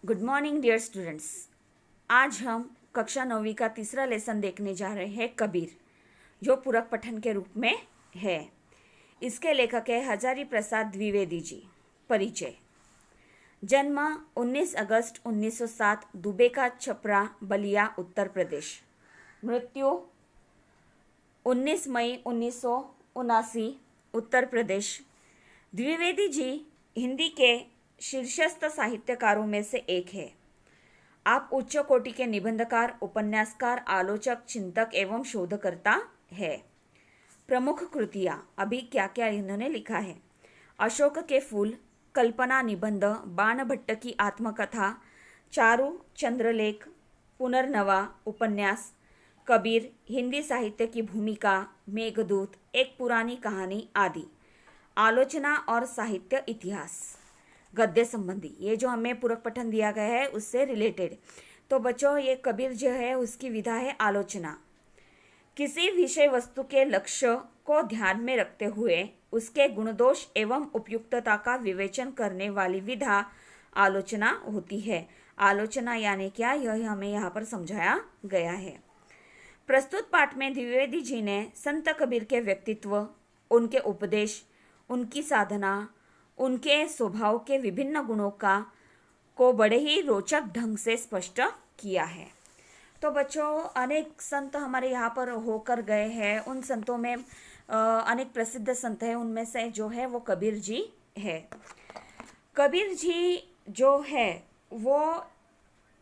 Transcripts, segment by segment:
Good morning dear students. आज हम कक्षा 9वीं का तीसरा लेसन देखने जा रहे हैं कबीर, जो पूरक पठन के रूप में है। इसके लेखक है हजारी प्रसाद द्विवेदी जी। परिचय। जन्म 19 अगस्त 1907 दुबे का छपरा बलिया उत्तर प्रदेश। मृत्यु 19 मई 1979 उत्तर प्रदेश। द्विवेदी जी हिंदी के शीर्षस्थ साहित्यकारों में से एक है। आप उच्च कोटि के निबंधकार, उपन्यासकार, आलोचक, चिंतक एवं शोधकर्ता है। प्रमुख कृतियाँ अभी क्या क्या इन्होंने लिखा है। अशोक के फूल, कल्पना निबंध, बाणभट्ट की आत्मकथा, चारु चंद्रलेख, पुनर्नवा उपन्यास, कबीर, हिंदी साहित्य की भूमिका, मेघदूत, एक पुरानी कहानी आदि। आलोचना और साहित्य इतिहास, गद्य संबंधी, ये जो हमें पूरक पठन दिया गया है उससे रिलेटेड। तो बच्चों, ये कबीर जो है उसकी विधा है आलोचना। किसी विषय वस्तु के लक्ष्य को ध्यान में रखते हुए उसके गुणदोष एवं उपयुक्तता का विवेचन करने वाली विधा आलोचना होती है। आलोचना यानी क्या, यह हमें यहाँ पर समझाया गया है। प्रस्तुत पाठ में द्विवेदी जी ने संत कबीर के व्यक्तित्व, उनके उपदेश, उनकी साधना, उनके स्वभाव के विभिन्न गुणों को बड़े ही रोचक ढंग से स्पष्ट किया है। तो बच्चों, अनेक संत हमारे यहाँ पर होकर गए हैं। उन संतों में अनेक प्रसिद्ध संत हैं, उनमें से जो है वो कबीर जी है। कबीर जी जो है वो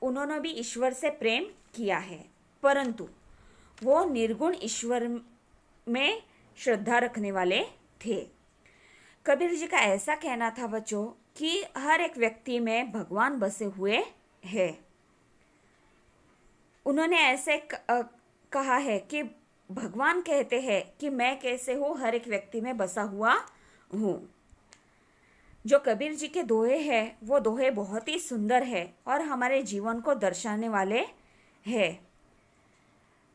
उन्होंने भी ईश्वर से प्रेम किया है, परंतु वो निर्गुण ईश्वर में श्रद्धा रखने वाले थे। कबीर जी का ऐसा कहना था बच्चों कि हर एक व्यक्ति में भगवान बसे हुए हैं। उन्होंने ऐसे कहा है कि भगवान कहते हैं कि मैं कैसे हूँ, हर एक व्यक्ति में बसा हुआ हूँ। जो कबीर जी के दोहे हैं वो दोहे बहुत ही सुंदर है और हमारे जीवन को दर्शाने वाले हैं।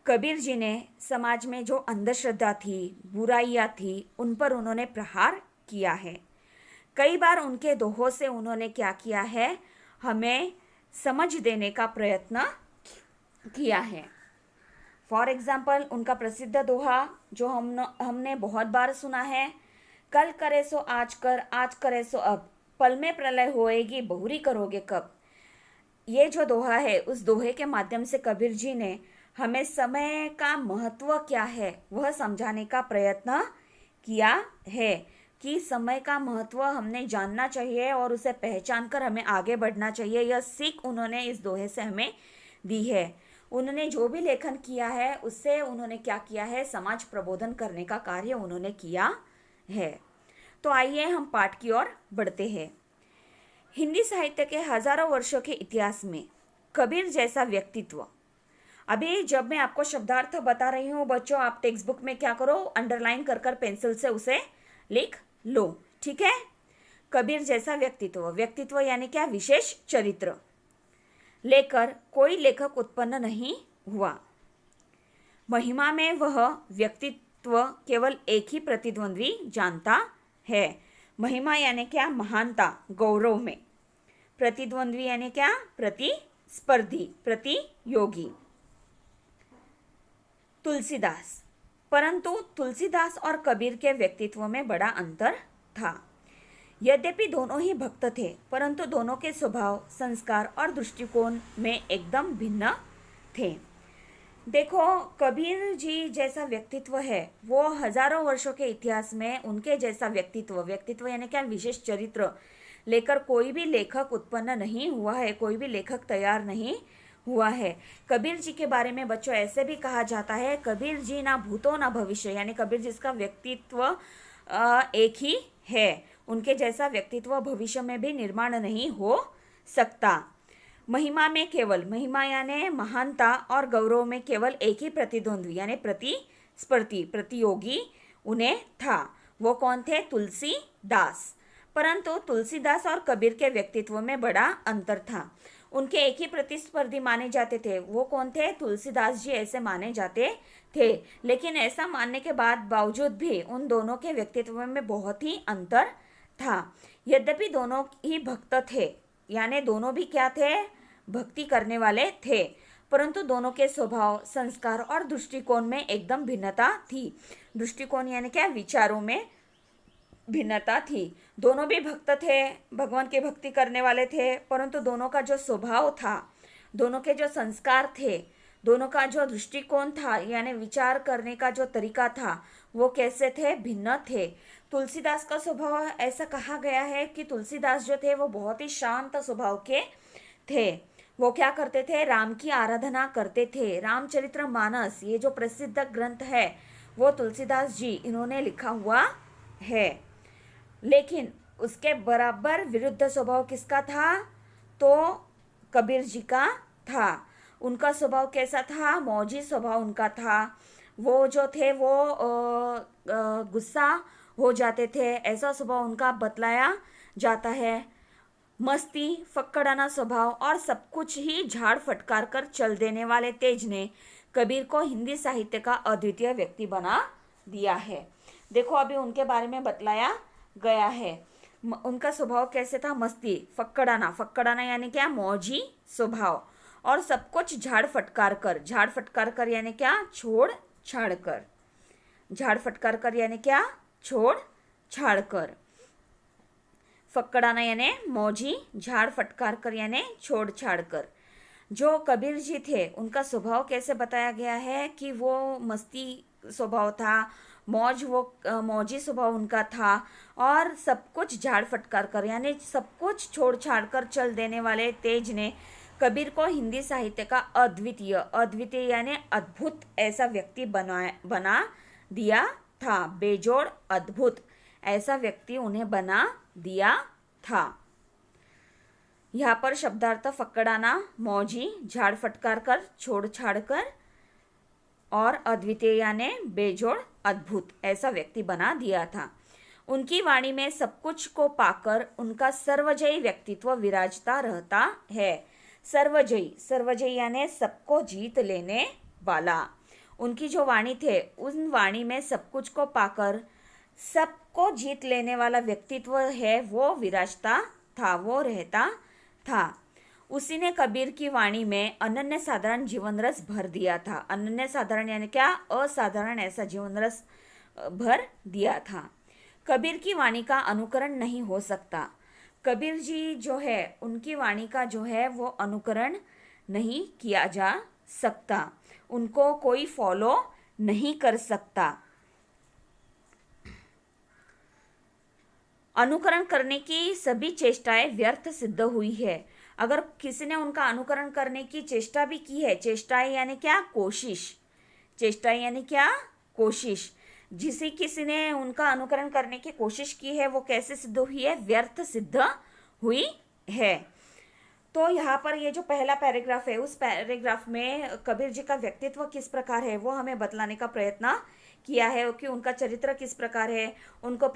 कबीर जी ने समाज में जो अंधश्रद्धा थी, बुराइयां थी, उन पर उन्होंने प्रहार किया है। कई बार उनके दोहों से उन्होंने क्या किया है, हमें समझ देने का प्रयत्न किया है। फॉर एग्जाम्पल, उनका प्रसिद्ध दोहा जो हमने बहुत बार सुना है, कल करे सो आज कर, आज करे सो अब, पल में प्रलय होएगी, बहुरी करोगे कब। ये जो दोहा है, उस दोहे के माध्यम से कबीर जी ने हमें समय का महत्व क्या है वह समझाने का प्रयत्न किया है कि समय का महत्व हमने जानना चाहिए और उसे पहचान कर हमें आगे बढ़ना चाहिए। यह सीख उन्होंने इस दोहे से हमें दी है। उन्होंने जो भी लेखन किया है उससे उन्होंने क्या किया है, समाज प्रबोधन करने का कार्य उन्होंने किया है। तो आइए हम पाठ की ओर बढ़ते हैं। हिंदी साहित्य के हजारों वर्षों के इतिहास में कबीर जैसा व्यक्तित्व, अभी जब मैं आपको शब्दार्थ बता रही हूँ बच्चों, आप टेक्स्ट बुक में क्या करो, अंडरलाइन कर पेंसिल से उसे लिख लो, ठीक है। कबीर जैसा व्यक्तित्व, व्यक्तित्व यानी क्या, विशेष चरित्र लेकर कोई लेखक उत्पन्न नहीं हुआ। महिमा में वह व्यक्तित्व केवल एक ही प्रतिद्वंद्वी जानता है। महिमा यानी क्या, महानता, गौरव में। प्रतिद्वंद्वी यानी क्या, प्रतिस्पर्धी, प्रतियोगी। तुलसीदास, परंतु तुलसीदास और कबीर के व्यक्तित्व में बड़ा अंतर था। यद्यपि दोनों ही भक्त थे, परंतु दोनों के स्वभाव, संस्कार और दृष्टिकोण में एकदम भिन्न थे। देखो, कबीर जी जैसा व्यक्तित्व है वो हजारों वर्षों के इतिहास में उनके जैसा व्यक्तित्व यानी क्या, विशेष चरित्र लेकर कोई भी लेखक उत्पन्न नहीं हुआ है, कोई भी लेखक तैयार नहीं हुआ है। कबीर जी के बारे में बच्चों ऐसे भी कहा जाता है, कबीर जी ना भूतो ना भविष्य, यानी कबीर जी का व्यक्तित्व एक ही है, उनके जैसा व्यक्तित्व भविष्य में भी निर्माण नहीं हो सकता। महिमा में केवल, महिमा यानी महानता, और गौरव में केवल एक ही प्रतिद्वंद्वी यानी प्रतिस्पर्धी, प्रतियोगी उन्हें था। वो कौन थे, तुलसीदास। परंतु तुलसीदास और कबीर के व्यक्तित्व में बड़ा अंतर था। उनके एक ही प्रतिस्पर्धी माने जाते थे। वो कौन थे, तुलसीदास जी ऐसे माने जाते थे। लेकिन ऐसा मानने के बावजूद भी उन दोनों के व्यक्तित्व में बहुत ही अंतर था। यद्यपि दोनों ही भक्त थे, यानी दोनों भी क्या थे, भक्ति करने वाले थे, परंतु दोनों के स्वभाव, संस्कार और दृष्टिकोण में एकदम भिन्नता थी। दृष्टिकोण यानी क्या, विचारों में भिन्नता थी। दोनों भी भक्त थे, भगवान की भक्ति करने वाले थे, परंतु दोनों का जो स्वभाव था, दोनों के जो संस्कार थे, दोनों का जो दृष्टिकोण था यानी विचार करने का जो तरीका था, वो कैसे थे, भिन्न थे। तुलसीदास का स्वभाव, ऐसा कहा गया है कि तुलसीदास जो थे वो बहुत ही शांत स्वभाव के थे। वो क्या करते थे, राम की आराधना करते थे। रामचरितमानस ये जो प्रसिद्ध ग्रंथ है वो तुलसीदास जी इन्होंने लिखा हुआ है। लेकिन उसके बराबर विरुद्ध स्वभाव किसका था, तो कबीर जी का था। उनका स्वभाव कैसा था, मौजी स्वभाव उनका था। वो जो थे वो गुस्सा हो जाते थे, ऐसा स्वभाव उनका बतलाया जाता है। मस्ती, फक्कड़ाना स्वभाव और सब कुछ ही झाड़ फटकार कर चल देने वाले तेज ने कबीर को हिंदी साहित्य का अद्वितीय व्यक्ति बना दिया है। देखो अभी उनके बारे में बतलाया गया है। उनका स्वभाव कैसे था, मस्ती, फक्कड़ाना, फक्कड़ाना यानी क्या, मौजी स्वभाव, और सब कुछ झाड़ फटकार कर, झाड़ फटकार कर यानी क्या, छोड़ छाड़ कर, झाड़ फटकार कर यानी क्या, छोड़ छाड़ कर, फक्कड़ाना यानी मौजी, झाड़ फटकार कर यानी छोड़ छाड़ कर। जो कबीर जी थे उनका स्वभाव कैसे बताया गया है कि वो मस्ती स्वभाव था, मौजी स्वभाव उनका था, और सब कुछ झाड़ फटकार कर यानी सब कुछ छोड़ छाड़ कर चल देने वाले तेज ने कबीर को हिंदी साहित्य का अद्वितीय, अद्वितीय यानी अद्भुत ऐसा व्यक्ति बना दिया था। बेजोड़ अद्भुत ऐसा व्यक्ति उन्हें बना दिया था। यहाँ पर शब्दार्थ फक्कड़ाना, मौजी, झाड़ फटकार कर, छोड़ छाड़ कर, और अद्वितीय यानी बेजोड़ अद्भुत ऐसा व्यक्ति बना दिया था। उनकी वाणी में सब कुछ को पाकर उनका सर्वजयी व्यक्तित्व विराजता रहता है। सर्वजयी, सर्वजयी यानी सबको जीत लेने वाला। उनकी जो वाणी थे उन वाणी में सब कुछ को पाकर सबको जीत लेने वाला व्यक्तित्व है वो विराजता था, वो रहता था। उसी ने कबीर की वाणी में अनन्य साधारण जीवन रस भर दिया था। अनन्य साधारण यानी क्या, असाधारण ऐसा जीवन रस भर दिया था। कबीर की वाणी का अनुकरण नहीं हो सकता। कबीर जी जो है उनकी वाणी का जो है वो अनुकरण नहीं किया जा सकता, उनको कोई फॉलो नहीं कर सकता। अनुकरण करने की सभी चेष्टाएं व्यर्थ सिद्ध हुई है। अगर किसी ने उनका अनुकरण करने की चेष्टा भी की है, चेष्टाएं यानी क्या, कोशिश, चेष्टाएं यानी क्या, कोशिश, जिसे किसी ने उनका अनुकरण करने की कोशिश की है वो कैसे सिद्ध हुई है, व्यर्थ सिद्ध हुई है। तो यहाँ पर ये जो पहला पैराग्राफ है उस पैराग्राफ में कबीर जी का व्यक्तित्व किस प्रकार है वो हमें बतलाने का प्रयत्न किया है कि उनका चरित्र किस प्रकार है, उनका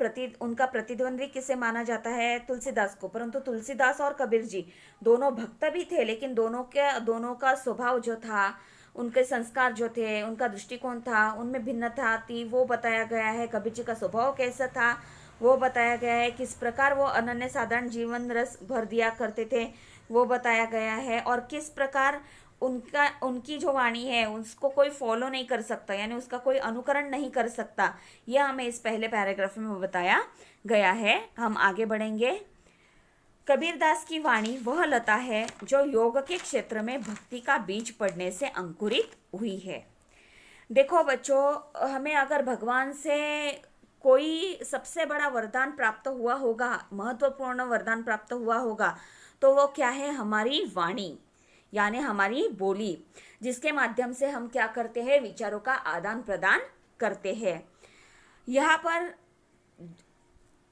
प्रतिद्वंद्वी किसे माना जाता है, तुलसीदास को। परंतु तुलसीदास और कबीर जी दोनों भक्त भी थे, लेकिन दोनों का स्वभाव जो था, उनके संस्कार जो थे, उनका दृष्टिकोण था, उनमें भिन्नता थी, वो बताया गया है। कबीर जी का स्वभाव कैसा था वो बताया गया है, किस प्रकार वो अनन्य साधारण जीवन रस भर दिया करते थे वो बताया गया है, और किस प्रकार उनकी जो वाणी है उसको कोई फॉलो नहीं कर सकता, यानी उसका कोई अनुकरण नहीं कर सकता। यह हमें इस पहले पैराग्राफ में बताया गया है। हम आगे बढ़ेंगे। कबीरदास की वाणी वह लता है जो योग के क्षेत्र में भक्ति का बीज पड़ने से अंकुरित हुई है। देखो बच्चों, हमें अगर भगवान से कोई सबसे बड़ा वरदान प्राप्त हुआ होगा, महत्वपूर्ण वरदान प्राप्त हुआ होगा, तो वो क्या है, हमारी वाणी यानी हमारी बोली, जिसके माध्यम से हम क्या करते हैं, विचारों का आदान प्रदान करते हैं। यहाँ पर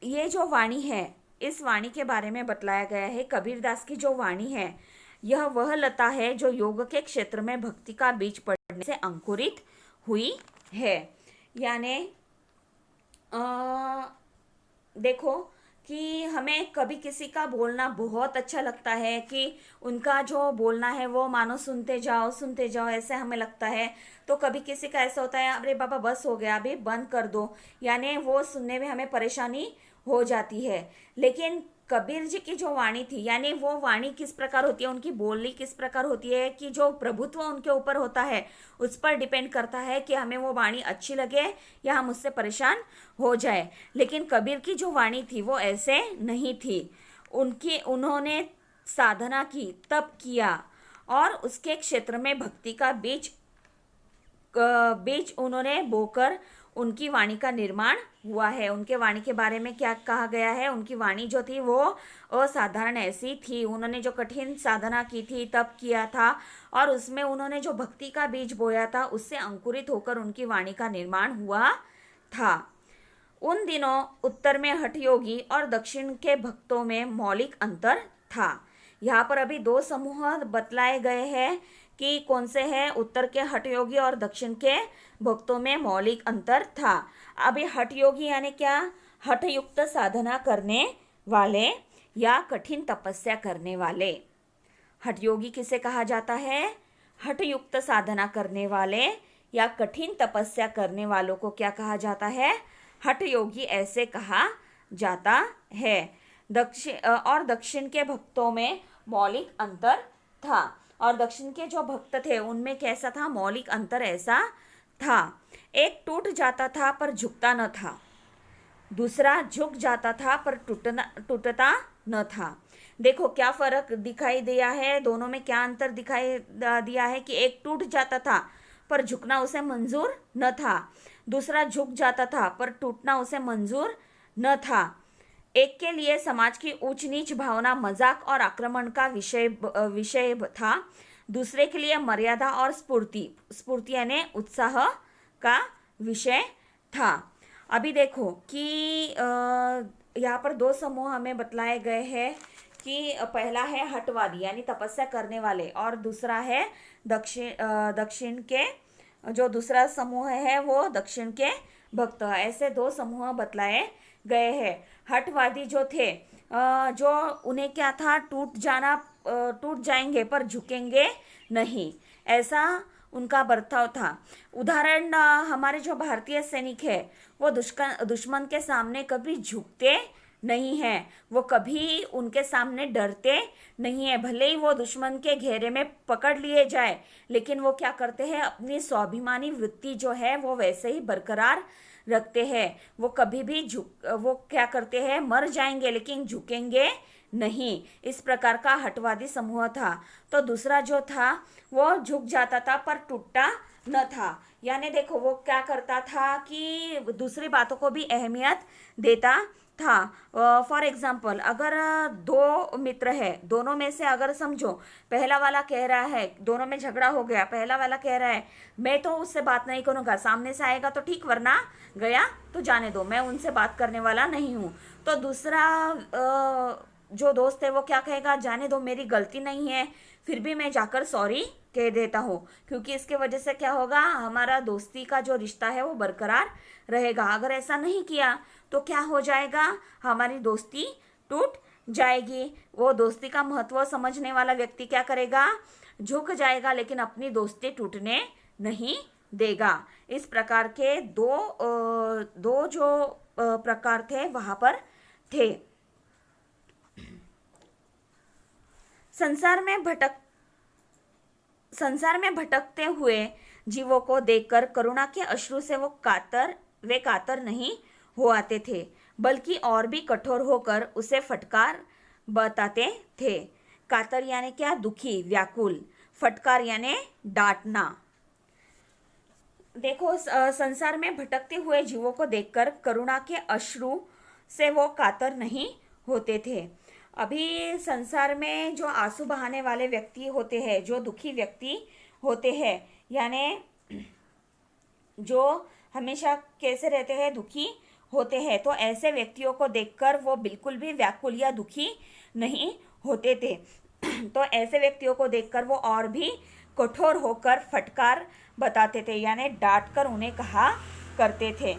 ये जो वाणी है, इस वाणी के बारे में बतलाया गया है। कबीरदास की जो वाणी है यह वह लता है जो योग के क्षेत्र में भक्ति का बीज पड़ने से अंकुरित हुई है। यानी देखो कि हमें कभी किसी का बोलना बहुत अच्छा लगता है कि उनका जो बोलना है वो मानो सुनते जाओ ऐसे हमें लगता है। तो कभी किसी का ऐसा होता है, अरे बाबा बस हो गया, अभी बंद कर दो, यानी वो सुनने में हमें परेशानी हो जाती है। लेकिन कबीर जी की जो वाणी थी, यानी वो वाणी किस प्रकार होती है, उनकी बोली किस प्रकार होती है, कि जो प्रभुत्व उनके ऊपर होता है उस पर डिपेंड करता है कि हमें वो वाणी अच्छी लगे या हम उससे परेशान हो जाए। लेकिन कबीर की जो वाणी थी वो ऐसे नहीं थी। उन्होंने साधना की, तप किया और उसके क्षेत्र में भक्ति का बीज उन्होंने बोकर उनकी वाणी का निर्माण हुआ है। उनके वाणी के बारे में क्या कहा गया है, उनकी वाणी जो थी वो असाधारण ऐसी थी। उन्होंने जो कठिन साधना की थी, तप किया था और उसमें उन्होंने जो भक्ति का बीज बोया था उससे अंकुरित होकर उनकी वाणी का निर्माण हुआ था। उन दिनों उत्तर में हठ योगी और दक्षिण के भक्तों में मौलिक अंतर था। यहाँ पर अभी दो समूह बतलाए गए हैं कि कौन से हैं, उत्तर के हठ योगी और दक्षिण के भक्तों में मौलिक अंतर था। अभी हठ योगी यानी क्या, हठ युक्त साधना करने वाले या कठिन तपस्या करने वाले। हठ योगी किसे कहा जाता है, हठ युक्त साधना करने वाले या कठिन तपस्या करने वालों को क्या कहा जाता है, हठ योगी ऐसे कहा जाता है। दक्षिण के भक्तों में मौलिक अंतर था, और दक्षिण के जो भक्त थे उनमें कैसा था, मौलिक अंतर ऐसा था। एक टूट जाता था पर झुकता न था, दूसरा झुक जाता था पर टूटता न था। देखो क्या फर्क दिखाई दिया है, दोनों में क्या अंतर दिखाई दिया है कि एक टूट जाता था पर झुकना उसे मंजूर न था, दूसरा झुक जाता था पर टूटना उसे मंजूर न था। एक के लिए समाज की ऊंच नीच भावना, मजाक और आक्रमण का विषय था, दूसरे के लिए मर्यादा और स्फूर्ति यानी उत्साह का विषय था। अभी देखो कि यहाँ पर दो समूह हमें बतलाए गए हैं कि पहला है हठवादी यानी तपस्या करने वाले, और दूसरा है दक्षिण के, जो दूसरा समूह है वो दक्षिण के भक्त। ऐसे दो समूह बतलाए गए हैं। हठवादी जो थे, जो उन्हें क्या था, टूट जाएंगे पर झुकेंगे नहीं, ऐसा उनका बर्ताव था। उदाहरण, हमारे जो भारतीय सैनिक है वो दुश्मन के सामने कभी झुकते नहीं है, वो कभी उनके सामने डरते नहीं है। भले ही वो दुश्मन के घेरे में पकड़ लिए जाए, लेकिन वो क्या करते हैं, अपनी स्वाभिमानी वृत्ति जो है वो वैसे ही बरकरार रखते हैं। वो कभी भी वो क्या करते हैं, मर जाएंगे लेकिन झुकेंगे नहीं। इस प्रकार का हठवादी समूह था। तो दूसरा जो था वो झुक जाता था पर टूटता न था, यानी देखो वो क्या करता था कि दूसरी बातों को भी अहमियत देता था। फॉर एग्जाम्पल, अगर दो मित्र है, दोनों में से अगर समझो पहला वाला कह रहा है, दोनों में झगड़ा हो गया, पहला वाला कह रहा है मैं तो उससे बात नहीं करूंगा, सामने से आएगा तो ठीक वरना गया तो जाने दो, मैं उनसे बात करने वाला नहीं हूँ। तो दूसरा जो दोस्त है वो क्या कहेगा, जाने दो मेरी गलती नहीं है, फिर भी मैं जाकर सॉरी कह देता हूँ, क्योंकि इसके वजह से क्या होगा, हमारा दोस्ती का जो रिश्ता है वो बरकरार रहेगा। अगर ऐसा नहीं किया तो क्या हो जाएगा, हमारी दोस्ती टूट जाएगी। वो दोस्ती का महत्व समझने वाला व्यक्ति क्या करेगा, झुक जाएगा, लेकिन अपनी दोस्ती टूटने नहीं देगा। इस प्रकार के दो जो प्रकार थे वहां पर थे। संसार में भटकते हुए जीवों को देखकर करुणा के अश्रु से वे कातर नहीं हो आते थे, बल्कि और भी कठोर होकर उसे फटकार बताते थे। कातर यानी क्या, दुखी, व्याकुल। फटकार यानी डांटना। देखो, संसार में भटकते हुए जीवों को देखकर करुणा के अश्रु से वो कातर नहीं होते थे। अभी संसार में जो आंसू बहाने वाले व्यक्ति होते हैं, जो दुखी व्यक्ति होते हैं, यानी जो हमेशा कैसे रहते हैं, दुखी होते हैं, तो ऐसे व्यक्तियों को देखकर वो बिल्कुल भी व्याकुल या दुखी नहीं होते थे। तो ऐसे व्यक्तियों को देखकर वो और भी कठोर होकर फटकार बताते थे, यानी डांट कर उन्हें कहा करते थे।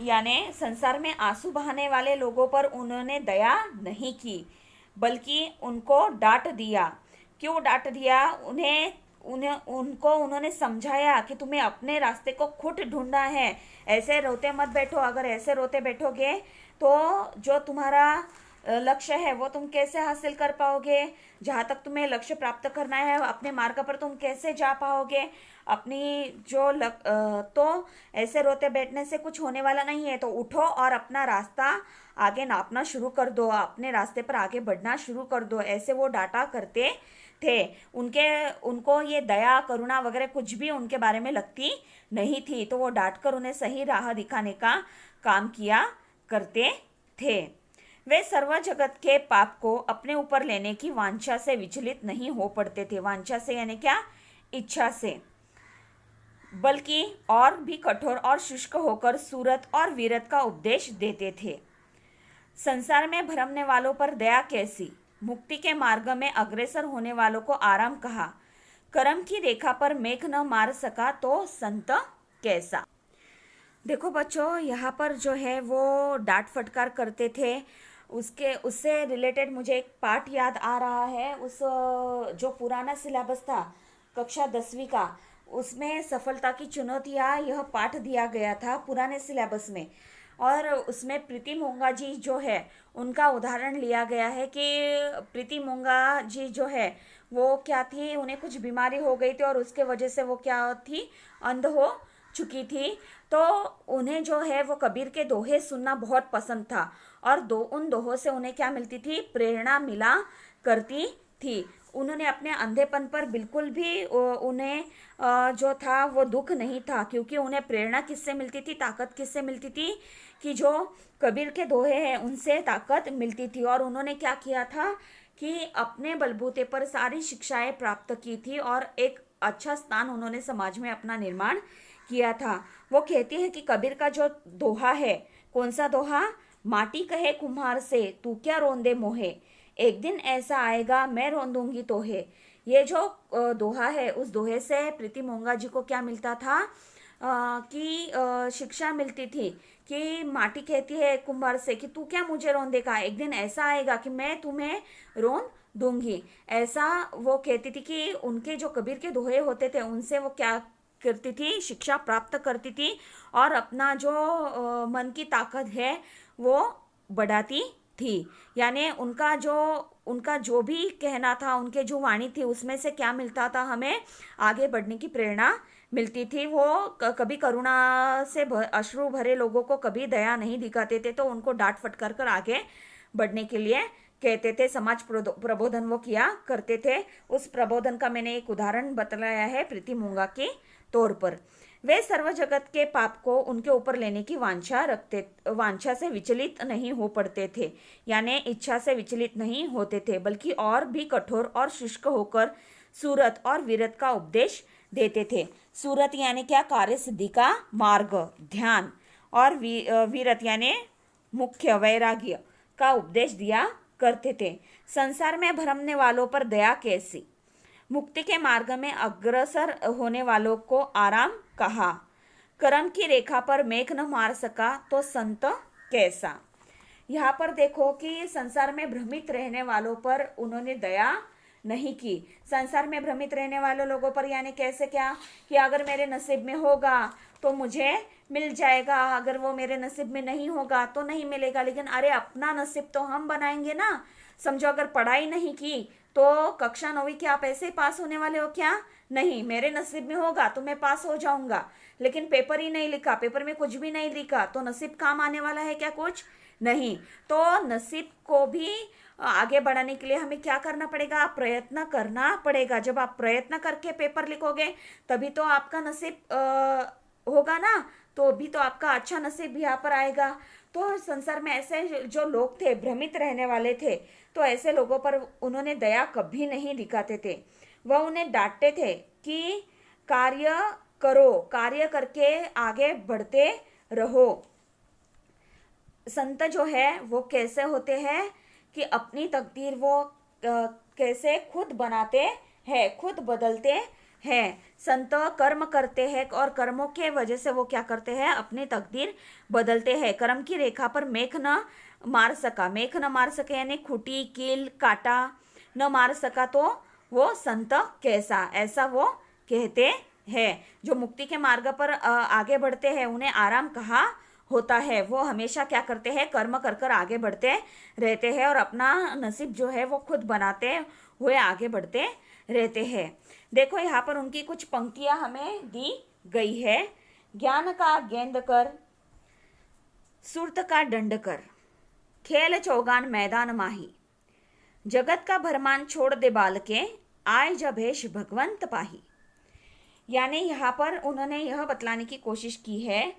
यानी संसार में आंसू बहाने वाले लोगों पर उन्होंने दया नहीं की, बल्कि उनको डांट दिया। क्यों डांट दिया? उन्होंने समझाया कि तुम्हें अपने रास्ते को खुद ढूंढना है, ऐसे रोते मत बैठो। अगर ऐसे रोते बैठोगे तो जो तुम्हारा लक्ष्य है वो तुम कैसे हासिल कर पाओगे, जहाँ तक तुम्हें लक्ष्य प्राप्त करना है अपने मार्ग पर तुम कैसे जा पाओगे, अपनी तो ऐसे रोते बैठने से कुछ होने वाला नहीं है। तो उठो और अपना रास्ता आगे नापना शुरू कर दो, अपने रास्ते पर आगे बढ़ना शुरू कर दो, ऐसे वो डांटा करते थे। उनको ये दया करुणा वगैरह कुछ भी उनके बारे में लगती नहीं थी, तो वो डांट कर उन्हें सही राह दिखाने का काम किया करते थे। वे सर्व जगत के पाप को अपने ऊपर लेने की वांछा से विचलित नहीं हो पड़ते थे। वांछा से यानी क्या, इच्छा से, बल्कि और भी कठोर और शुष्क होकर सूरत और वीरत का उपदेश देते थे। संसार में भरमने वालों पर दया कैसी, मुक्ति के मार्ग में अग्रसर होने वालों को आराम कहा, कर्म की रेखा पर मेघ न मार सका तो संत कैसा। देखो बच्चों, यहाँ पर जो है वो डांट फटकार करते थे, उससे रिलेटेड मुझे एक पाठ याद आ रहा है। जो पुराना सिलेबस था कक्षा 10वीं का, उसमें सफलता की चुनौतियाँ यह पाठ दिया गया था पुराने सिलेबस में, और उसमें प्रीति मोंगा जी जो है उनका उदाहरण लिया गया है कि प्रीति मोंगा जी जो है वो क्या थी, उन्हें कुछ बीमारी हो गई थी और उसके वजह से वो क्या थी, अंध हो चुकी थी। तो उन्हें जो है वो कबीर के दोहे सुनना बहुत पसंद था, और उन दोहों से उन्हें क्या मिलती थी, प्रेरणा मिला करती थी। उन्होंने अपने अंधेपन पर बिल्कुल भी उन्हें जो था वो दुख नहीं था, क्योंकि उन्हें प्रेरणा किससे मिलती थी, ताकत किससे मिलती थी, कि जो कबीर के दोहे हैं उनसे ताकत मिलती थी। और उन्होंने क्या किया था कि अपने बलबूते पर सारी शिक्षाएं प्राप्त की थी और एक अच्छा स्थान उन्होंने समाज में अपना निर्माण किया था। वो कहती है कि कबीर का जो दोहा है, कौन सा दोहा, माटी कहे कुम्हार से तू क्या रोंदे मोहे, एक दिन ऐसा आएगा मैं रोंदूंगी तोहे। ये जो दोहा है, उस दोहे से प्रीति मोंगा जी को क्या मिलता था, कि शिक्षा मिलती थी कि माटी कहती है कुम्हार से कि तू क्या मुझे रोन देगा, एक दिन ऐसा आएगा कि मैं तुम्हें रोन दूंगी। ऐसा वो कहती थी कि उनके जो कबीर के दोहे होते थे उनसे वो क्या करती थी, शिक्षा प्राप्त करती थी और अपना जो मन की ताकत है वो बढ़ाती थी। यानी उनका जो भी कहना था, उनके जो वाणी थी, उसमें से क्या मिलता था, हमें आगे बढ़ने की प्रेरणा मिलती थी। वो कभी करुणा से अश्रु भरे लोगों को कभी दया नहीं दिखाते थे, तो उनको डांट फटकार कर आगे बढ़ने के लिए कहते थे। समाज प्रबोधन वो किया करते थे। उस प्रबोधन का मैंने एक उदाहरण बतलाया है प्रीति मोंगा के तौर पर। वे सर्व जगत के पाप को उनके ऊपर लेने की वांछा से विचलित नहीं हो पड़ते थे, यानी इच्छा से विचलित नहीं होते थे, बल्कि और भी कठोर और शुष्क होकर सूरत और वीरत का उपदेश देते थे। सूरत यानी क्या, कार्य सिद्धि का मार्ग, ध्यान, और वीरत यानी मुख्य वैराग्य का उपदेश दिया करते थे। संसार में भरमने वालों पर दया कैसी, मुक्ति के मार्ग में अग्रसर होने वालों को आराम कहा, कर्म की रेखा पर मेघ न मार सका तो संत कैसा। यहाँ पर देखो कि संसार में भ्रमित रहने वालों पर उन्होंने दया नहीं की। संसार में भ्रमित रहने वाले लोगों पर यानी कैसे, क्या कि अगर मेरे नसीब में होगा तो मुझे मिल जाएगा, अगर वो मेरे नसीब में नहीं होगा तो नहीं मिलेगा। लेकिन अरे अपना नसीब तो हम बनाएंगे ना। समझो अगर पढ़ाई नहीं की तो कक्षा 9वीं के आप ऐसे पास होने वाले हो क्या, नहीं, मेरे नसीब में होगा तो मैं पास हो जाऊंगा। लेकिन पेपर ही नहीं लिखा, पेपर में कुछ भी नहीं लिखा, तो नसीब काम आने वाला है क्या, कुछ नहीं। तो नसीब को भी आगे बढ़ाने के लिए हमें क्या करना पड़ेगा, प्रयत्न करना पड़ेगा। जब आप प्रयत्न करके पेपर लिखोगे तभी तो आपका नसीब होगा ना, तो भी तो आपका अच्छा नसीब यहाँ पर आएगा। तो संसार में ऐसे जो लोग थे, भ्रमित रहने वाले थे, तो ऐसे लोगों पर उन्होंने दया कभी नहीं दिखाते थे। वह उन्हें डांटते थे कि कार्य करो, कार्य करके आगे बढ़ते रहो। संत जो है वो कैसे होते हैं कि अपनी तकदीर वो कैसे खुद बनाते हैं, खुद बदलते हैं। संत कर्म करते हैं और कर्मों के वजह से वो क्या करते हैं, अपनी तकदीर बदलते हैं। कर्म की रेखा पर मेघ न मार सका, मेघ न मार सके यानी खूंटी, कील, काटा न मार सका तो वो संत कैसा, ऐसा वो कहते हैं। जो मुक्ति के मार्ग पर आगे बढ़ते हैं उन्हें आराम कहा होता है वो हमेशा क्या करते हैं, कर्म कर कर आगे बढ़ते रहते हैं और अपना नसीब जो है वो खुद बनाते हुए आगे बढ़ते रहते हैं। देखो यहाँ पर उनकी कुछ पंक्तियां हमें दी गई है। ज्ञान का गेंद कर, सुरत का दंड कर, खेल चौगान मैदान माही, जगत का भरमान छोड़ दे बालके, आय जब हेश भगवंत पाही। यानी यहाँ पर उन्होंने यह बतलाने की कोशिश की है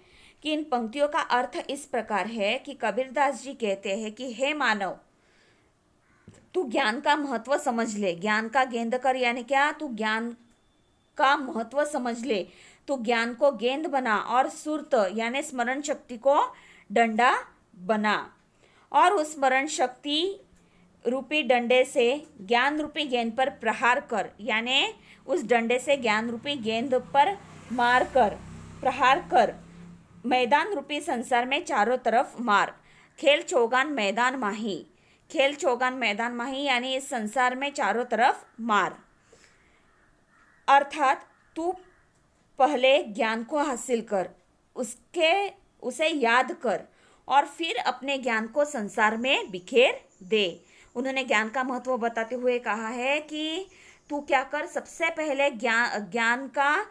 कि इन पंक्तियों का अर्थ इस प्रकार है कि कबीरदास जी कहते हैं कि हे मानव, तू ज्ञान का महत्व समझ ले, ज्ञान का गेंद कर, यानी क्या, तू ज्ञान का महत्व समझ ले, तू ज्ञान को गेंद बना और सुरत यानी स्मरण शक्ति को डंडा बना और उस स्मरण शक्ति रूपी डंडे से ज्ञान रूपी गेंद पर प्रहार कर, यानी उस डंडे से ज्ञान रूपी गेंद पर मार कर, प्रहार कर, मैदान रूपी संसार में चारों तरफ मार। खेल चौगान मैदान माही, खेल चौगान मैदान माही यानी इस संसार में चारों तरफ मार, अर्थात तू पहले ज्ञान को हासिल कर, उसे याद कर और फिर अपने ज्ञान को संसार में बिखेर दे। उन्होंने ज्ञान का महत्व बताते हुए कहा है कि तू क्या कर, सबसे पहले ज्ञान का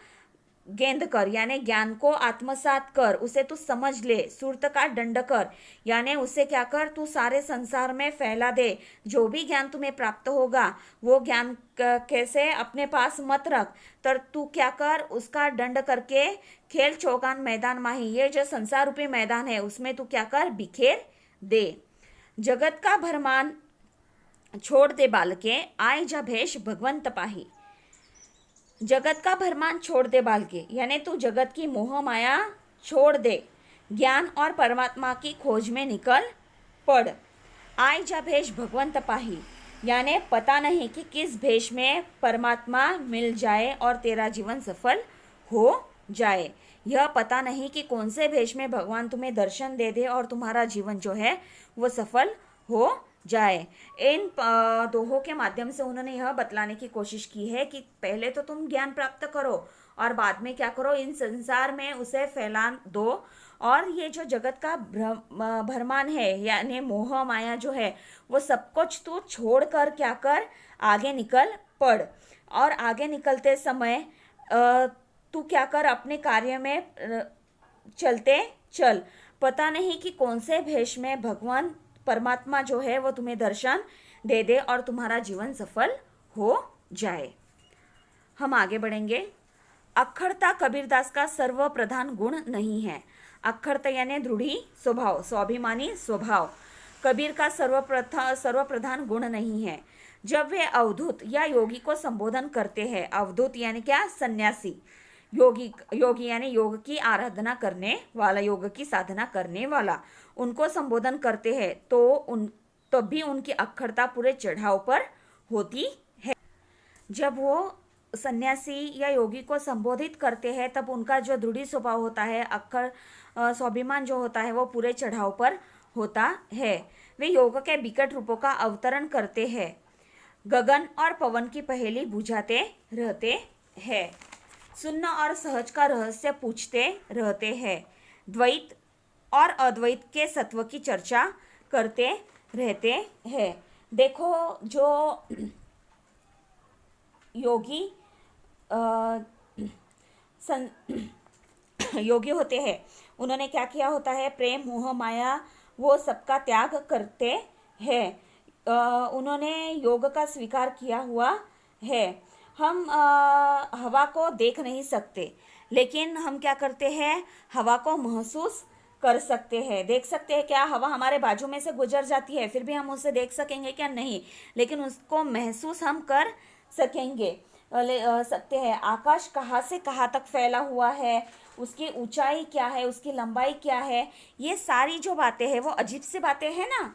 गेंद कर, यानी ज्ञान को आत्मसात कर, उसे तू समझ ले, सुरत का दंड कर, यानी उसे क्या कर, तू सारे संसार में फैला दे। जो भी ज्ञान तुम्हें प्राप्त होगा वो ज्ञान कैसे अपने पास मत रख, तर तू क्या कर, उसका दंड करके खेल चौगान मैदान माही, ये जो संसार रूपी मैदान है उसमें तू क्या कर, बिखेर दे। जगत का भरमान छोड़ दे बालके, आय जा भेष भगवंत पाही। जगत का भरमान छोड़ दे बालके, यानी तू जगत की मोह माया छोड़ दे, ज्ञान और परमात्मा की खोज में निकल पड़। आय जा भेष भगवंत पाही, यानी पता नहीं कि किस भेष में परमात्मा मिल जाए और तेरा जीवन सफल हो जाए। यह पता नहीं कि कौन से भेष में भगवान तुम्हें दर्शन दे दे और तुम्हारा जीवन जो है वो सफल हो जाए। इन दोहों के माध्यम से उन्होंने यह बतलाने की कोशिश की है कि पहले तो तुम ज्ञान प्राप्त करो और बाद में क्या करो, इन संसार में उसे फैला दो और ये जो जगत का भरमान है यानी मोह माया जो है वो सब कुछ तू छोड़ कर क्या कर, आगे निकल पड़। और आगे निकलते समय तू क्या कर, अपने कार्य में चलते चल। पता नहीं कि कौन से भेष में भगवान परमात्मा जो है वो तुम्हें दर्शन दे दे और तुम्हारा जीवन सफल हो जाए। हम आगे बढ़ेंगे। अक्खड़ता कबीरदास का सर्वप्रधान गुण नहीं है। अक्खड़ता यानी दृढ़ी स्वभाव, स्वाभिमानी स्वभाव कबीर का सर्वप्रधान गुण नहीं है। जब वे अवधूत या योगी को संबोधन करते हैं, अवधूत यानी क्या, सन्यासी, योगी यानी योग की आराधना करने वाला, योग की साधना करने वाला, उनको संबोधन करते हैं तो तब भी उनकी अक्खड़ता पूरे चढ़ाव पर होती है। जब वो सन्यासी या योगी को संबोधित करते हैं तब उनका जो दृढ़ स्वभाव होता है, स्वाभिमान जो होता है वो पूरे चढ़ाव पर होता है। वे योग के विकट रूपों का अवतरण करते हैं, गगन और पवन की पहेली बुझाते रहते हैं, सुन्न और सहज का रहस्य पूछते रहते हैं, द्वैत और अद्वैत के सत्व की चर्चा करते रहते हैं। देखो जो योगी योगी होते हैं उन्होंने क्या किया होता है, प्रेम मोह माया वो सबका त्याग करते हैं। उन्होंने योग का स्वीकार किया हुआ है। हम हवा को देख नहीं सकते लेकिन हम क्या करते हैं, हवा को महसूस कर सकते हैं। देख सकते हैं क्या, हवा हमारे बाजू में से गुजर जाती है फिर भी हम उसे देख सकेंगे क्या, नहीं, लेकिन उसको महसूस हम कर सकेंगे सकते हैं। आकाश कहाँ से कहाँ तक फैला हुआ है, उसकी ऊंचाई क्या है, उसकी लंबाई क्या है, ये सारी जो बातें हैं वो अजीब सी बातें हैं ना,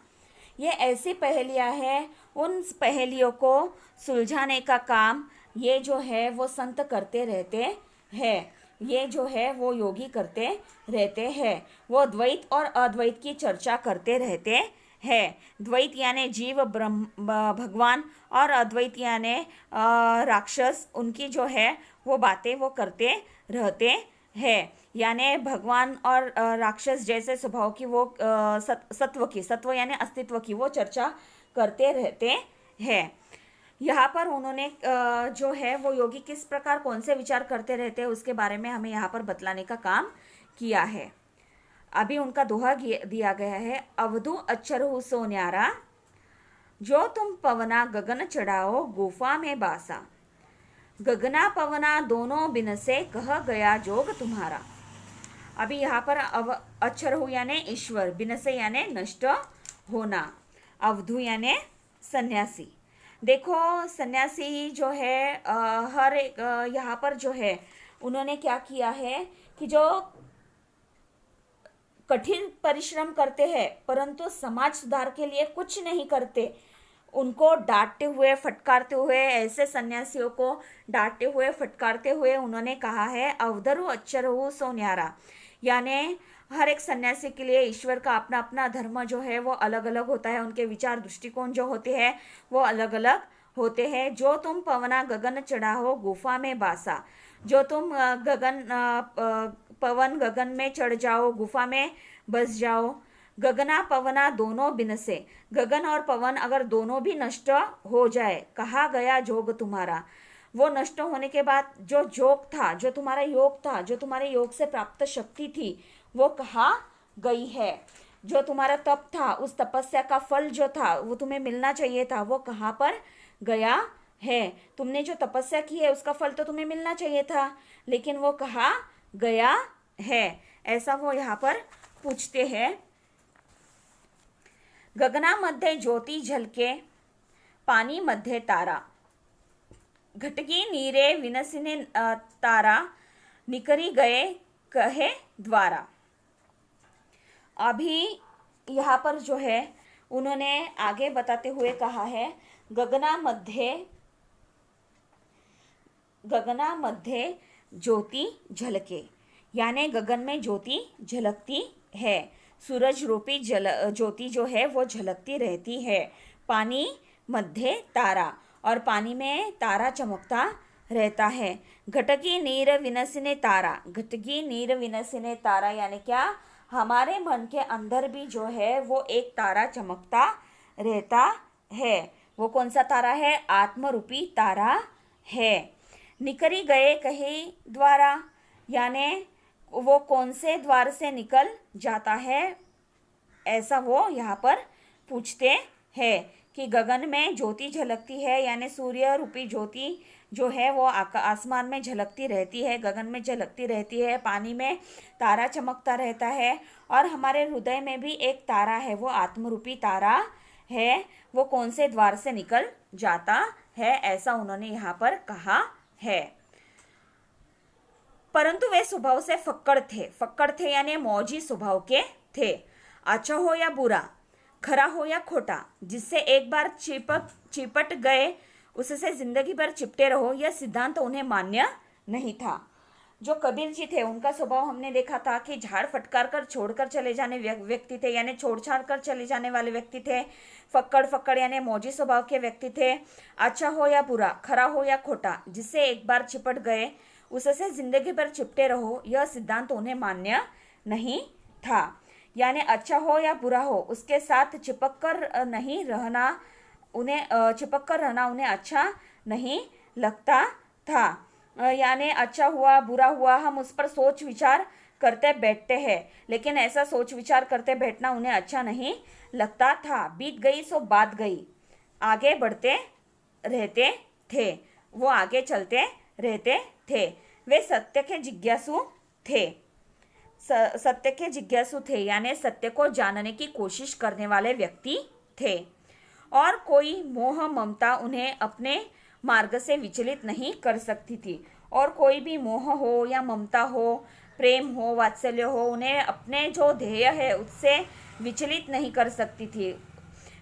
ये ऐसी पहेलियां हैं। उन पहेलियों को सुलझाने का काम ये जो है वो संत करते रहते हैं, ये जो है वो योगी करते रहते हैं। वो द्वैत और अद्वैत की चर्चा करते रहते हैं। द्वैत यानी जीव भगवान और अद्वैत यानी राक्षस, उनकी जो है वो बातें वो करते रहते हैं। यानी भगवान और राक्षस जैसे स्वभाव की वो सत्व यानी अस्तित्व की वो चर्चा करते रहते हैं। यहाँ पर उन्होंने जो है वो योगी किस प्रकार कौन से विचार करते रहते हैं उसके बारे में हमें यहाँ पर बतलाने का काम किया है। अभी उनका दोहा दिया गया है, अवधु अक्षरहु सो न्यारा, जो तुम पवना गगन चढ़ाओ गुफा में बासा, गगना पवना दोनों बिन से कह गया जोग तुम्हारा। अभी यहाँ पर अक्षरहु यानी ईश्वर, बिन से यानी नष्ट होना, अवधु यानी सन्यासी। देखो सन्यासी जो है हर एक यहाँ पर जो है उन्होंने क्या किया है कि जो कठिन परिश्रम करते हैं परंतु समाज सुधार के लिए कुछ नहीं करते, उनको डांटते हुए फटकारते हुए, ऐसे सन्यासियों को डांटते हुए फटकारते हुए उन्होंने कहा है अवधरु अक्षरहु सो न्यारा, यानी हर एक सन्यासी के लिए ईश्वर का अपना अपना धर्म जो है वो अलग अलग होता है, उनके विचार दृष्टिकोण जो होते हैं वो अलग अलग होते हैं। जो तुम पवना गगन चढ़ाओ गुफा में बासा, जो तुम पवन गगन में चढ़ जाओ, गुफा में बस जाओ, गगना पवना दोनों बिन से, गगन और पवन अगर दोनों भी नष्ट हो जाए, कहा गया जोग तुम्हारा, वो नष्ट होने के बाद जो जोग था, जो तुम्हारा योग था, जो तुम्हारे योग से प्राप्त शक्ति थी वो कहाँ गई है, जो तुम्हारा तप था, उस तपस्या का फल जो था वो तुम्हें मिलना चाहिए था, वो कहाँ पर गया है। तुमने जो तपस्या की है उसका फल तो तुम्हें मिलना चाहिए था, लेकिन वो कहाँ गया है, ऐसा वो यहाँ पर पूछते हैं। गगना मध्ये ज्योति झलके, पानी मध्ये तारा, घटगी नीरे विनसिने तारा, निकरी गए कहे द्वारा। अभी यहाँ पर जो है उन्होंने आगे बताते हुए कहा है गगना मध्य ज्योति झलके, यानी गगन में ज्योति झलकती है, सूरज रूपी ज्योति जो है वो झलकती रहती है, पानी मध्य तारा, और पानी में तारा चमकता रहता है। घटकी नीर विनसिने तारा, घटकी नीर विनसिने तारा यानी क्या, हमारे मन के अंदर भी जो है वो एक तारा चमकता रहता है। वो कौन सा तारा है? आत्मरूपी तारा है। निकरी गए कहे द्वारा, यानी वो कौन से द्वार से निकल जाता है, ऐसा वो यहाँ पर पूछते हैं कि गगन में ज्योति झलकती है, यानी सूर्य रूपी ज्योति जो है वो आसमान में झलकती रहती है, गगन में झलकती रहती है, पानी में तारा चमकता रहता है, और हमारे हृदय में भी एक तारा है, वो आत्मरूपी तारा है, वो कौन से द्वार से निकल जाता है, ऐसा उन्होंने यहाँ पर कहा है। परंतु वे स्वभाव से फक्कड़ थे यानी मौजी स्वभाव के थे। अच्छा हो या बुरा, खरा हो या खोटा, जिससे एक बार चिपट गए उससे जिंदगी भर चिपटे रहो, यह सिद्धांत उन्हें मान्य नहीं था। जो कबीर जी थे उनका स्वभाव हमने देखा था कि झाड़ फटकार कर छोड़कर चले जाने व्यक्ति थे, यानी छोड़ छाड़ कर चले जाने वाले व्यक्ति थे। फक्कड़ यानी मौजी स्वभाव के व्यक्ति थे। अच्छा हो या बुरा, खरा हो या खोटा, जिससे एक बार चिपट गए उससे जिंदगी भर चिपटे रहो, यह सिद्धांत उन्हें मान्य नहीं था। यानी अच्छा हो या बुरा हो, उसके साथ चिपक कर रहना उन्हें अच्छा नहीं लगता था। यानी अच्छा हुआ बुरा हुआ हम उस पर सोच विचार करते बैठते हैं, लेकिन ऐसा सोच विचार करते बैठना उन्हें अच्छा नहीं लगता था। बीत गई सो बात गई, आगे बढ़ते रहते थे, वो आगे चलते रहते थे। वे सत्य के जिज्ञासु थे, यानी सत्य को जानने की कोशिश करने वाले व्यक्ति थे, और कोई मोह ममता उन्हें अपने मार्ग से विचलित नहीं कर सकती थी। और कोई भी मोह हो या ममता हो, प्रेम हो, वात्सल्य हो, उन्हें अपने जो ध्येय है उससे विचलित नहीं कर सकती थी।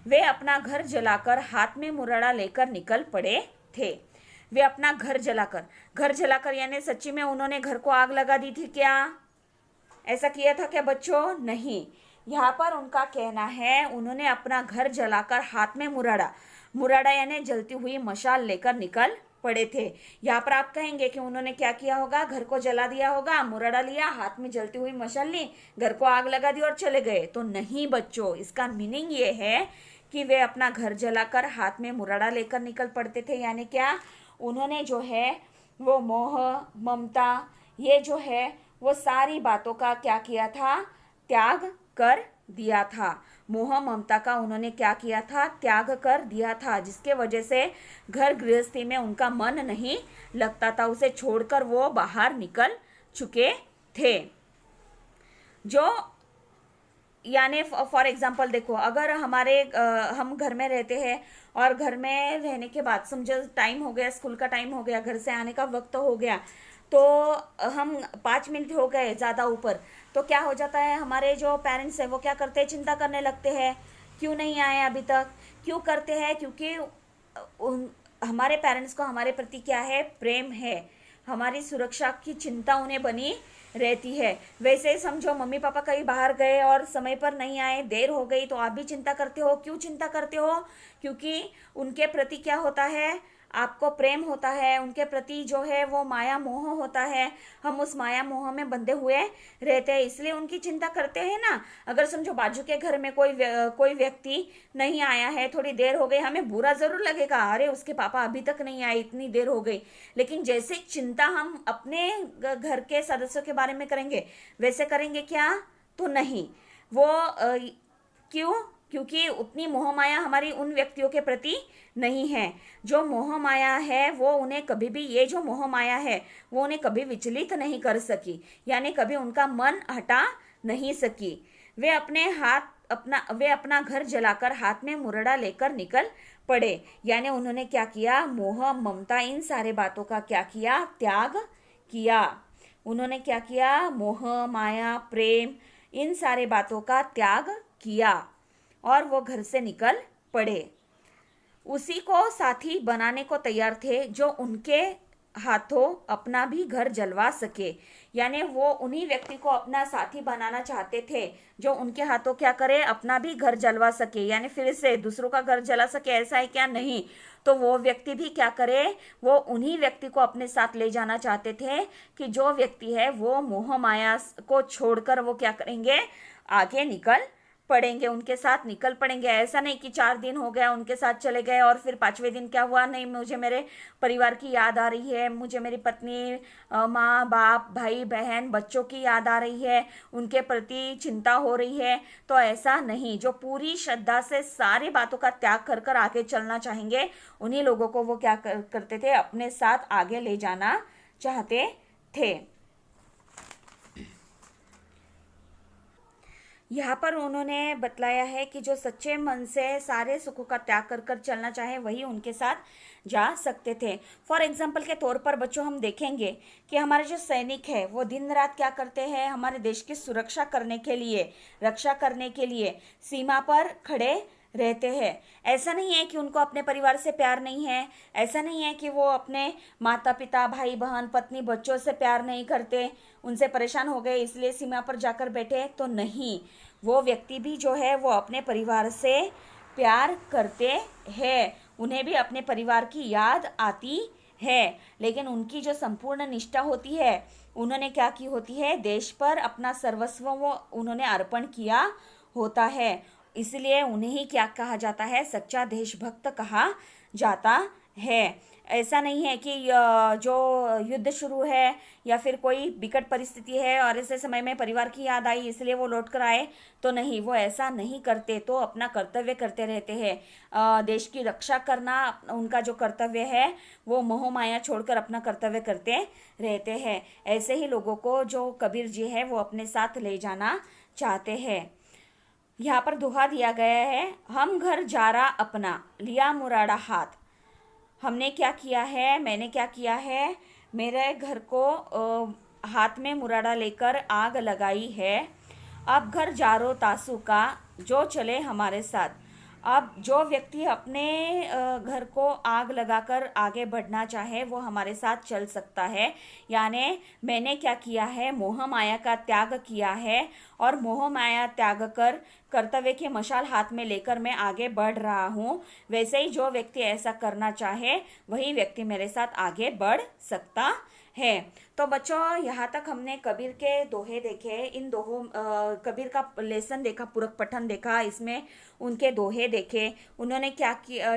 वे अपना घर जलाकर हाथ में मुरड़ा लेकर निकल पड़े थे। वे अपना घर जलाकर यानी सच्ची में उन्होंने घर को आग लगा दी थी क्या? ऐसा किया था क्या बच्चों? नहीं। यहाँ पर उनका कहना है उन्होंने अपना घर जलाकर हाथ में मुरड़ा यानी जलती हुई मशाल लेकर निकल पड़े थे। यहाँ पर आप कहेंगे कि उन्होंने क्या किया होगा, घर को जला दिया होगा, मुरड़ा लिया, हाथ में जलती हुई मशाल ली, घर को आग लगा दी और चले गए। तो नहीं बच्चों, इसका मीनिंग ये है कि वे अपना घर जलाकर हाथ में मुरड़ा लेकर निकल पड़ते थे। यानी क्या, उन्होंने जो है वो मोह, ममता, ये जो है वो सारी बातों का क्या किया था, त्याग कर दिया था। मोह ममता का उन्होंने क्या किया था, त्याग कर दिया था, जिसके वजह से घर गृहस्थी में उनका मन नहीं लगता था, उसे छोड़कर वो बाहर निकल चुके थे। जो यानी फॉर एग्जाम्पल देखो, अगर हम घर में रहते हैं और घर में रहने के बाद समझो टाइम हो गया, स्कूल का टाइम हो गया, घर से आने का वक्त हो गया, तो हम 5 मिनट हो गए ज़्यादा ऊपर, तो क्या हो जाता है, हमारे जो पेरेंट्स हैं वो क्या करते हैं, चिंता करने लगते हैं, क्यों नहीं आए अभी तक। क्यों करते हैं, क्योंकि हमारे पेरेंट्स को हमारे प्रति क्या है, प्रेम है, हमारी सुरक्षा की चिंता उन्हें बनी रहती है। वैसे समझो मम्मी पापा कहीं बाहर गए और समय पर नहीं आए, देर हो गई, तो आप भी चिंता करते हो। क्यों चिंता करते हो, क्योंकि उनके प्रति क्या होता है, आपको प्रेम होता है, उनके प्रति जो है वो माया मोह होता है, हम उस माया मोह में बंधे हुए रहते हैं, इसलिए उनकी चिंता करते हैं ना। अगर समझो बाजू के घर में कोई व्यक्ति नहीं आया है, थोड़ी देर हो गई, हमें बुरा जरूर लगेगा, अरे उसके पापा अभी तक नहीं आए, इतनी देर हो गई। लेकिन जैसे चिंता हम अपने घर के सदस्यों के बारे में करेंगे, वैसे करेंगे क्या, तो नहीं। वो क्यों, क्योंकि उतनी मोह माया हमारी उन व्यक्तियों के प्रति नहीं है। जो मोह माया है वो उन्हें कभी भी, ये जो मोह माया है वो उन्हें कभी विचलित नहीं कर सकी, यानी कभी उनका मन हटा नहीं सकी। वे अपना घर जलाकर हाथ में मुरड़ा लेकर निकल पड़े। यानी उन्होंने क्या किया, मोह ममता इन सारे बातों का क्या किया, त्याग किया। उन्होंने क्या किया, मोह माया प्रेम इन सारे बातों का त्याग किया और वो घर से निकल पड़े। उसी को साथी बनाने को तैयार थे जो उनके हाथों अपना भी घर जलवा सके। यानी वो उन्हीं व्यक्ति को अपना साथी बनाना चाहते थे जो उनके हाथों क्या करे, अपना भी घर जलवा सके, यानी फिर से दूसरों का घर जला सके, ऐसा है क्या, नहीं। तो वो व्यक्ति भी क्या करे, वो उन्हीं व्यक्ति को अपने साथ ले जाना चाहते थे कि जो व्यक्ति है वो मोह माया को छोड़कर वो क्या करेंगे, आगे निकल पड़ेंगे, उनके साथ निकल पड़ेंगे। ऐसा नहीं कि 4 दिन हो गया उनके साथ चले गए और फिर 5वें दिन क्या हुआ, नहीं मुझे मेरे परिवार की याद आ रही है, मुझे मेरी पत्नी, माँ बाप, भाई बहन, बच्चों की याद आ रही है, उनके प्रति चिंता हो रही है। तो ऐसा नहीं, जो पूरी श्रद्धा से सारी बातों का त्याग कर कर आगे चलना चाहेंगे, उन्हीं लोगों को वो क्या करते थे, अपने साथ आगे ले जाना चाहते थे। यहाँ पर उन्होंने बतलाया है कि जो सच्चे मन से सारे सुखों का त्याग कर कर चलना चाहे वही उनके साथ जा सकते थे। फॉर एग्जाम्पल के तौर पर बच्चों हम देखेंगे कि हमारे जो सैनिक है वो दिन रात क्या करते हैं, हमारे देश की सुरक्षा करने के लिए, रक्षा करने के लिए सीमा पर खड़े रहते हैं। ऐसा नहीं है कि उनको अपने परिवार से प्यार नहीं है, ऐसा नहीं है कि वो अपने माता पिता, भाई बहन, पत्नी, बच्चों से प्यार नहीं करते, उनसे परेशान हो गए इसलिए सीमा पर जाकर बैठे, तो नहीं। वो व्यक्ति भी जो है वो अपने परिवार से प्यार करते हैं, उन्हें भी अपने परिवार की याद आती है, लेकिन उनकी जो संपूर्ण निष्ठा होती है, उन्होंने क्या की होती है, देश पर अपना सर्वस्व वो उन्होंने अर्पण किया होता है। इसलिए उन्हें ही क्या कहा जाता है, सच्चा देशभक्त कहा जाता है। ऐसा नहीं है कि जो युद्ध शुरू है या फिर कोई विकट परिस्थिति है और ऐसे समय में परिवार की याद आई इसलिए वो लौट कर आए, तो नहीं, वो ऐसा नहीं करते, तो अपना कर्तव्य करते रहते हैं। देश की रक्षा करना उनका जो कर्तव्य है, वो मोह माया छोड़कर अपना कर्तव्य करते रहते हैं। ऐसे ही लोगों को जो कबीर जी है वो अपने साथ ले जाना चाहते हैं। यहाँ पर दोहा दिया गया है, हम घर जारा अपना, लिया मुराड़ा हाथ। हमने क्या किया है, मैंने क्या किया है, मेरे घर को हाथ में मुराड़ा लेकर आग लगाई है। अब घर जारो तासू का, जो चले हमारे साथ। अब जो व्यक्ति अपने घर को आग लगाकर आगे बढ़ना चाहे वो हमारे साथ चल सकता है। यानी मैंने क्या किया है, मोह माया का त्याग किया है और मोह माया त्याग कर कर्तव्य की मशाल हाथ में लेकर मैं आगे बढ़ रहा हूँ। वैसे ही जो व्यक्ति ऐसा करना चाहे वही व्यक्ति मेरे साथ आगे बढ़ सकता है। तो बच्चों, यहाँ तक हमने कबीर के दोहे देखे, इन दोहों कबीर का लेसन देखा, पूरक पठन देखा, इसमें उनके दोहे देखे, उन्होंने क्या किया,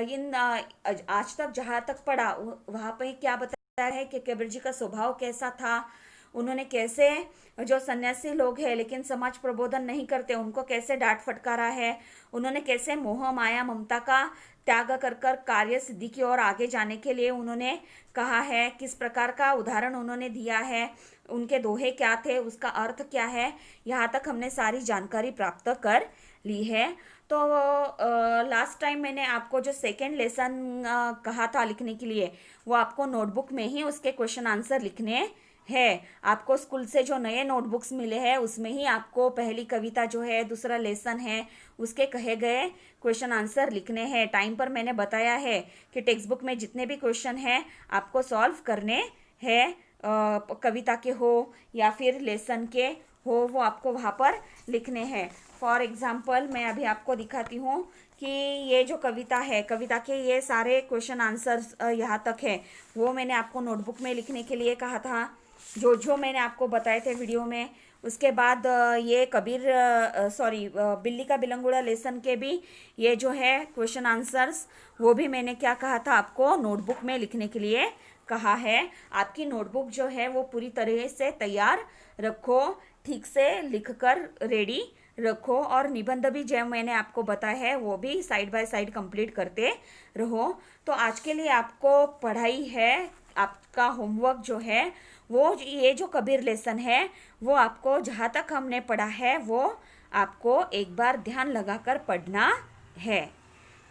आज तक जहाँ तक पढ़ा वहाँ पे क्या बताया है कि कबीर जी का स्वभाव कैसा था, उन्होंने कैसे जो सन्यासी लोग हैं लेकिन समाज प्रबोधन नहीं करते उनको कैसे डांट फटकारा है, उन्होंने कैसे मोह माया ममता का त्याग कर कर कार्य सिद्धि की ओर आगे जाने के लिए उन्होंने कहा है, किस प्रकार का उदाहरण उन्होंने दिया है, उनके दोहे क्या थे, उसका अर्थ क्या है, यहाँ तक हमने सारी जानकारी प्राप्त कर ली है। तो लास्ट टाइम मैंने आपको जो सेकेंड लेसन कहा था लिखने के लिए, वो आपको नोटबुक में ही उसके क्वेश्चन आंसर लिखने है। आपको स्कूल से जो नए नोटबुक्स मिले हैं उसमें ही आपको पहली कविता जो है, दूसरा लेसन है, उसके कहे गए क्वेश्चन आंसर लिखने हैं। टाइम पर मैंने बताया है कि टेक्स्ट बुक में जितने भी क्वेश्चन हैं आपको सॉल्व करने हैं, कविता के हो या फिर लेसन के हो, वो आपको वहाँ पर लिखने हैं। फॉर एग्जाम्पल मैं अभी आपको दिखाती हूँ कि ये जो कविता है, कविता के ये सारे क्वेश्चन आंसर्स यहाँ तक है, वो मैंने आपको नोटबुक में लिखने के लिए कहा था, जो मैंने आपको बताए थे वीडियो में। उसके बाद ये कबीर बिल्ली का बिलंगुड़ा लेसन के भी ये जो है क्वेश्चन आंसर्स, वो भी मैंने क्या कहा था, आपको नोटबुक में लिखने के लिए कहा है। आपकी नोटबुक जो है वो पूरी तरह से तैयार रखो, ठीक से लिखकर रेडी रखो, और निबंध भी जो मैंने आपको बताया है वो भी साइड बाय साइड कंप्लीट करते रहो। तो आज के लिए आपको पढ़ाई है, आपका होमवर्क जो है वो ये जो कबीर लेसन है वो आपको जहाँ तक हमने पढ़ा है वो आपको एक बार ध्यान लगाकर पढ़ना है।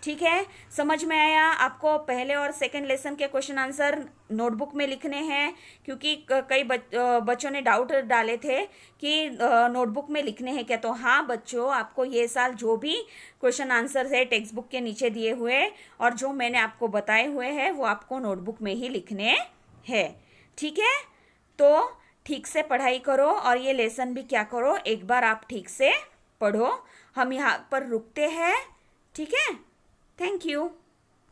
ठीक है, समझ में आया? आपको पहले और सेकंड लेसन के क्वेश्चन आंसर नोटबुक में लिखने हैं, क्योंकि कई बच्चों ने डाउट डाले थे कि नोटबुक में लिखने हैं क्या। तो हाँ बच्चों, आपको ये साल जो भी क्वेश्चन आंसर है टेक्स्ट बुक के नीचे दिए हुए और जो मैंने आपको बताए हुए हैं वो आपको नोटबुक में ही लिखने हैं। ठीक है, तो ठीक से पढ़ाई करो और ये लेसन भी क्या करो, एक बार आप ठीक से पढ़ो। हम यहाँ पर रुकते हैं। ठीक है, थैंक यू।